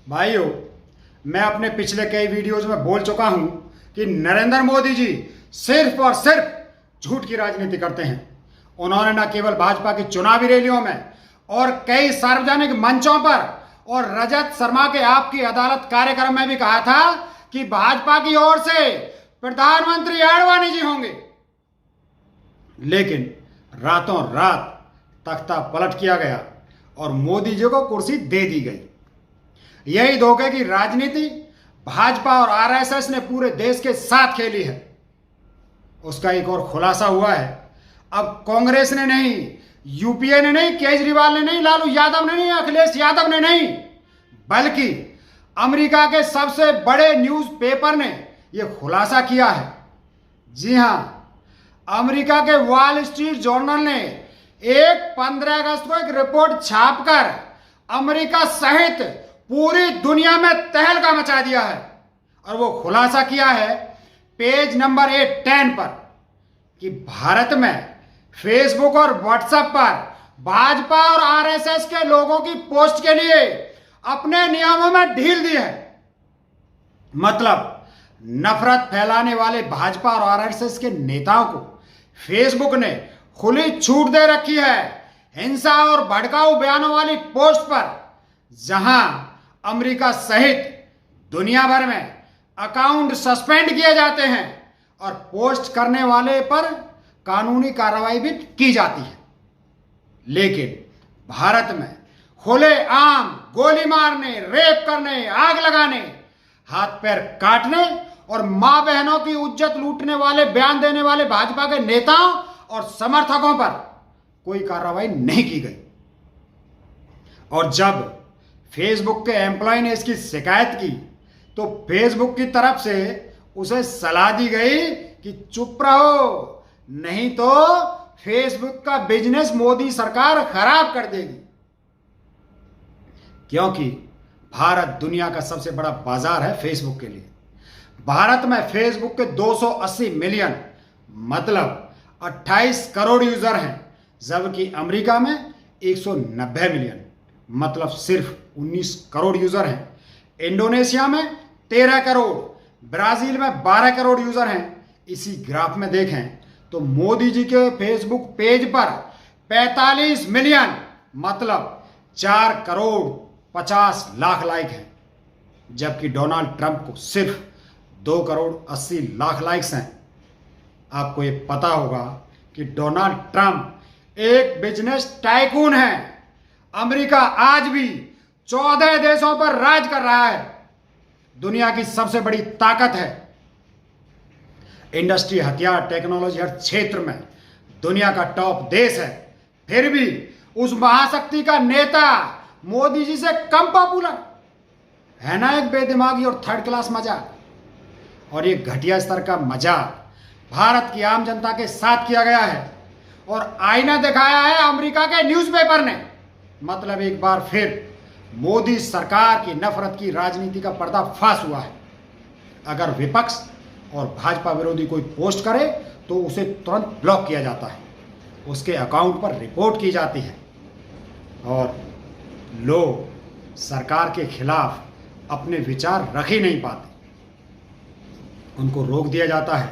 भाइयों, मैं अपने पिछले कई वीडियोज में बोल चुका हूं कि नरेंद्र मोदी जी सिर्फ और सिर्फ झूठ की राजनीति करते हैं। उन्होंने न केवल भाजपा की चुनावी रैलियों में और कई सार्वजनिक मंचों पर और रजत शर्मा के आपकी अदालत कार्यक्रम में भी कहा था कि भाजपा की ओर से प्रधानमंत्री आडवाणी जी होंगे, लेकिन रातों रात तख्ता पलट किया गया और मोदी जी को कुर्सी दे दी गई। यही धोखे की राजनीति भाजपा और आरएसएस ने पूरे देश के साथ खेली है। उसका एक और खुलासा हुआ है। अब कांग्रेस ने नहीं, यूपीए ने नहीं, केजरीवाल ने नहीं, लालू यादव ने नहीं, अखिलेश यादव ने नहीं, बल्कि अमेरिका के सबसे बड़े न्यूज़पेपर ने यह खुलासा किया है। जी हां, अमेरिका के वॉल स्ट्रीट जर्नल ने 15 अगस्त को एक रिपोर्ट छापकर अमेरिका सहित पूरी दुनिया में तहलका मचा दिया है। और वो खुलासा किया है पेज नंबर 810 पर कि भारत में फेसबुक और व्हाट्सएप पर भाजपा और आरएसएस के लोगों की पोस्ट के लिए अपने नियमों में ढील दी है। मतलब नफरत फैलाने वाले भाजपा और आरएसएस के नेताओं को फेसबुक ने खुली छूट दे रखी है हिंसा और भड़काऊ बयानों वाली पोस्ट पर, जहां अमेरिका सहित दुनिया भर में अकाउंट सस्पेंड किए जाते हैं और पोस्ट करने वाले पर कानूनी कार्रवाई भी की जाती है। लेकिन भारत में खुलेआम गोली मारने, रेप करने, आग लगाने, हाथ पैर काटने और मां बहनों की इज्जत लूटने वाले बयान देने वाले भाजपा के नेताओं और समर्थकों पर कोई कार्रवाई नहीं की गई। और जब फेसबुक के एम्प्लॉय ने इसकी शिकायत की तो फेसबुक की तरफ से उसे सलाह दी गई कि चुप रहो, नहीं तो फेसबुक का बिजनेस मोदी सरकार खराब कर देगी। क्योंकि भारत दुनिया का सबसे बड़ा बाजार है फेसबुक के लिए। भारत में फेसबुक के 280 मिलियन मतलब 28 करोड़ यूजर हैं, जबकि अमेरिका में 190 मिलियन मतलब सिर्फ 19 करोड़ यूजर हैं। इंडोनेशिया में 13 करोड़, ब्राजील में 12 करोड़ यूजर हैं। इसी ग्राफ में देखें तो मोदी जी के फेसबुक पेज पर 45 मिलियन मतलब 4 करोड़ 50 लाख लाइक हैं, जबकि डोनाल्ड ट्रंप को सिर्फ 2 करोड़ 80 लाख लाइक्स हैं। आपको ये पता होगा कि डोनाल्ड ट्रंप एक बिजनेस टाइकून है। अमेरिका आज भी 14 देशों पर राज कर रहा है, दुनिया की सबसे बड़ी ताकत है। इंडस्ट्री, हथियार, टेक्नोलॉजी, हर क्षेत्र में दुनिया का टॉप देश है। फिर भी उस महाशक्ति का नेता मोदी जी से कम पॉपुलर है ना। एक बेदिमागी और थर्ड क्लास मजाक, और ये घटिया स्तर का मजाक भारत की आम जनता के साथ किया गया है और आईना दिखाया है अमेरिका के न्यूज़पेपर ने। मतलब एक बार फिर मोदी सरकार की नफरत की राजनीति का पर्दाफाश हुआ है। अगर विपक्ष और भाजपा विरोधी कोई पोस्ट करे तो उसे तुरंत ब्लॉक किया जाता है, उसके अकाउंट पर रिपोर्ट की जाती है और लोग सरकार के खिलाफ अपने विचार रख ही नहीं पाते, उनको रोक दिया जाता है,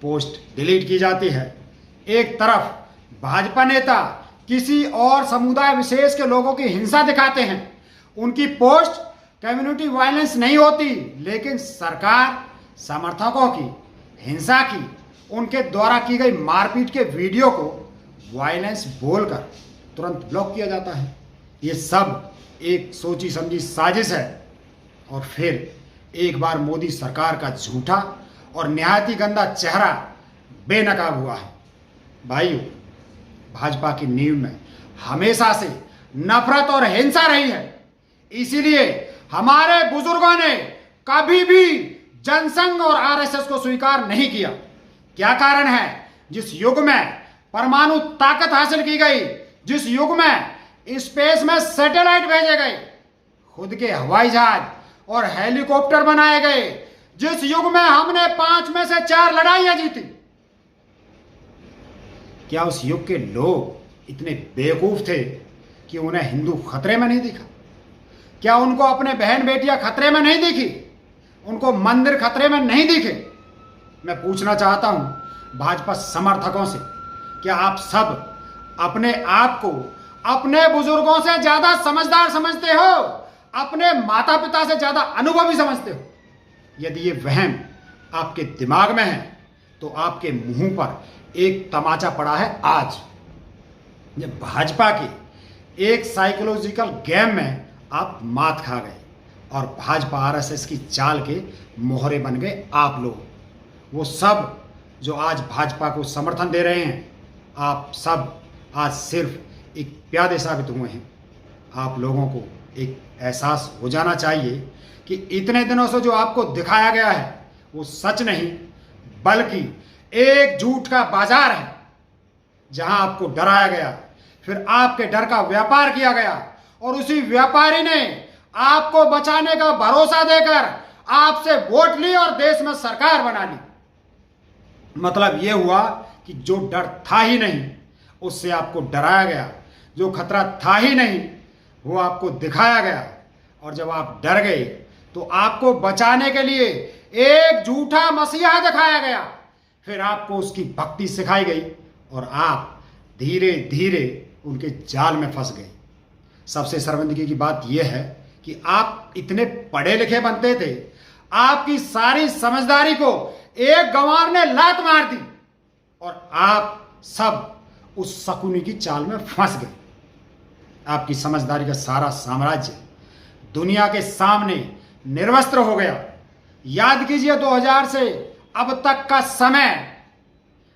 पोस्ट डिलीट की जाती है। एक तरफ भाजपा नेता किसी और समुदाय विशेष के लोगों की हिंसा दिखाते हैं, उनकी पोस्ट कम्युनिटी वायलेंस नहीं होती, लेकिन सरकार समर्थकों की हिंसा की, उनके द्वारा की गई मारपीट के वीडियो को वायलेंस बोलकर तुरंत ब्लॉक किया जाता है। ये सब एक सोची समझी साजिश है। और फिर एक बार मोदी सरकार का झूठा और निहायती गंदा चेहरा बेनकाब हुआ है। भाइयों, भाजपा की नींव में हमेशा से नफरत और हिंसा रही है, इसीलिए हमारे बुजुर्गों ने कभी भी जनसंघ और आरएसएस को स्वीकार नहीं किया। क्या कारण है? जिस युग में परमाणु ताकत हासिल की गई, जिस युग में स्पेस में सैटेलाइट भेजे गए, खुद के हवाई जहाज और हेलीकॉप्टर बनाए गए, जिस युग में हमने 5 में से 4 लड़ाइयां जीती, क्या उस युग के लोग इतने बेवकूफ थे कि उन्हें हिंदू खतरे में नहीं दिखा? क्या उनको अपने बहन बेटियां खतरे में नहीं दिखी? उनको मंदिर खतरे में नहीं दिखे? मैं पूछना चाहता हूं भाजपा समर्थकों से, क्या आप सब अपने आप को अपने बुजुर्गों से ज्यादा समझदार समझते हो? अपने माता पिता से ज्यादा अनुभवी समझते हो? यदि ये वहम आपके दिमाग में है तो आपके मुंह पर एक तमाचा पड़ा है आज। जब भाजपा के एक साइकोलॉजिकल गेम में आप मात खा गए और भाजपा आरएसएस की चाल के मोहरे बन गए आप लोग। वो सब जो आज भाजपा को समर्थन दे रहे हैं, आप सब आज सिर्फ एक प्यादे साबित हुए हैं। आप लोगों को एक एहसास हो जाना चाहिए कि इतने दिनों से जो आपको दिखाया गया है वो सच नहीं बल्कि एक झूठ का बाजार है, जहां आपको डराया गया, फिर आपके डर का व्यापार किया गया और उसी व्यापारी ने आपको बचाने का भरोसा देकर आपसे वोट ली और देश में सरकार बना ली। मतलब यह हुआ कि जो डर था ही नहीं उससे आपको डराया गया, जो खतरा था ही नहीं वो आपको दिखाया गया, और जब आप डर गए तो आपको बचाने के लिए एक झूठा मसीहा दिखाया गया, फिर आपको उसकी भक्ति सिखाई गई और आप धीरे धीरे उनके जाल में फंस गए। सबसे शर्मिंदगी की बात यह है कि आप इतने पढ़े लिखे बनते थे, आपकी सारी समझदारी को एक गंवार ने लात मार दी और आप सब उस शकुनी की चाल में फंस गए। आपकी समझदारी का सारा साम्राज्य दुनिया के सामने निर्वस्त्र हो गया। याद कीजिए 2000 से अब तक का समय,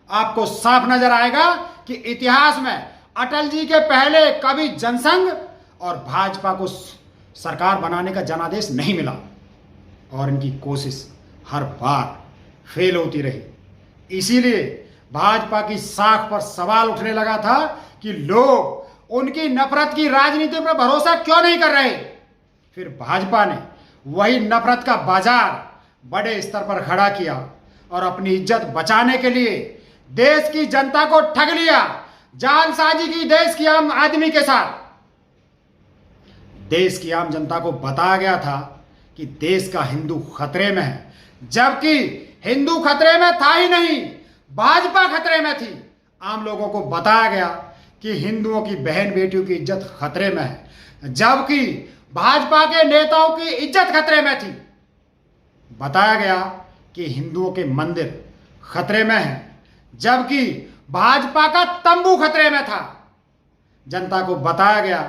आपको साफ नजर आएगा कि इतिहास में अटल जी के पहले कभी जनसंघ और भाजपा को सरकार बनाने का जनादेश नहीं मिला और इनकी कोशिश हर बार फेल होती रही। इसीलिए भाजपा की साख पर सवाल उठने लगा था कि लोग उनकी नफरत की राजनीति पर भरोसा क्यों नहीं कर रहे। फिर भाजपा ने वही नफरत का बाजार बड़े स्तर पर खड़ा किया और अपनी इज्जत बचाने के लिए देश की जनता को ठग लिया, जालसाजी की देश की आम आदमी के साथ। देश की आम जनता को बताया गया था कि देश का हिंदू खतरे में है, जबकि हिंदू खतरे में था ही नहीं, भाजपा खतरे में थी। आम लोगों को बताया गया कि हिंदुओं की बहन बेटियों की इज्जत खतरे में है, जबकि भाजपा के नेताओं की इज्जत खतरे में थी। बताया गया कि हिंदुओं के मंदिर खतरे में है, जबकि भाजपा का तंबू खतरे में था। जनता को बताया गया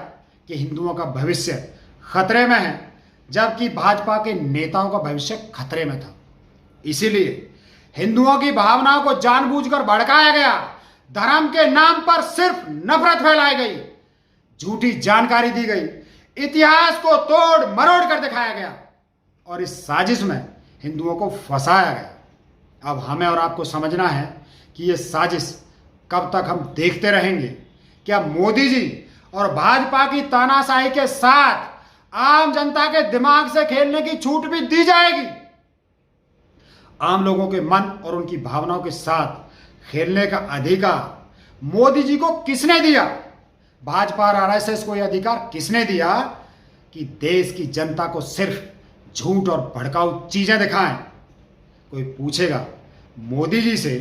कि हिंदुओं का भविष्य खतरे में है, जबकि भाजपा के नेताओं का भविष्य खतरे में था। इसीलिए हिंदुओं की भावनाओं को जानबूझकर भड़काया गया, धर्म के नाम पर सिर्फ नफरत फैलाई गई, झूठी जानकारी दी गई, इतिहास को तोड़ मरोड़ कर दिखाया गया और इस साजिश में हिंदुओं को फंसाया गया। अब हमें और आपको समझना है कि ये साजिश कब तक हम देखते रहेंगे। क्या मोदी जी और भाजपा की तानाशाही के साथ आम जनता के दिमाग से खेलने की छूट भी दी जाएगी? आम लोगों के मन और उनकी भावनाओं के साथ खेलने का अधिकार मोदी जी को किसने दिया? भाजपा और आरएसएस को यह अधिकार किसने दिया कि देश की जनता को सिर्फ झूठ और भड़काऊ चीजें दिखाएं? कोई पूछेगा मोदी जी से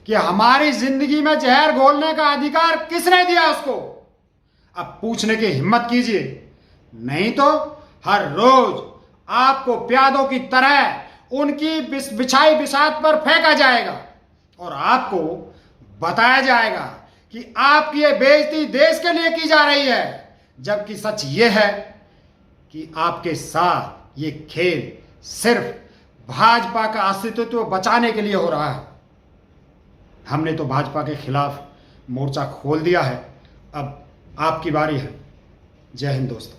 कि हमारी जिंदगी में जहर घोलने का अधिकार किसने दिया उसको? अब पूछने की हिम्मत कीजिए, नहीं तो हर रोज आपको प्यादों की तरह उनकी बिछाई बिसात पर फेंका जाएगा और आपको बताया जाएगा कि आपकी ये बेइज्जती देश के लिए की जा रही है, जबकि सच ये है कि आपके साथ ये खेल सिर्फ भाजपा का अस्तित्व बचाने के लिए हो रहा है। हमने तो भाजपा के खिलाफ मोर्चा खोल दिया है, अब आपकी बारी है। जय हिंद दोस्तों।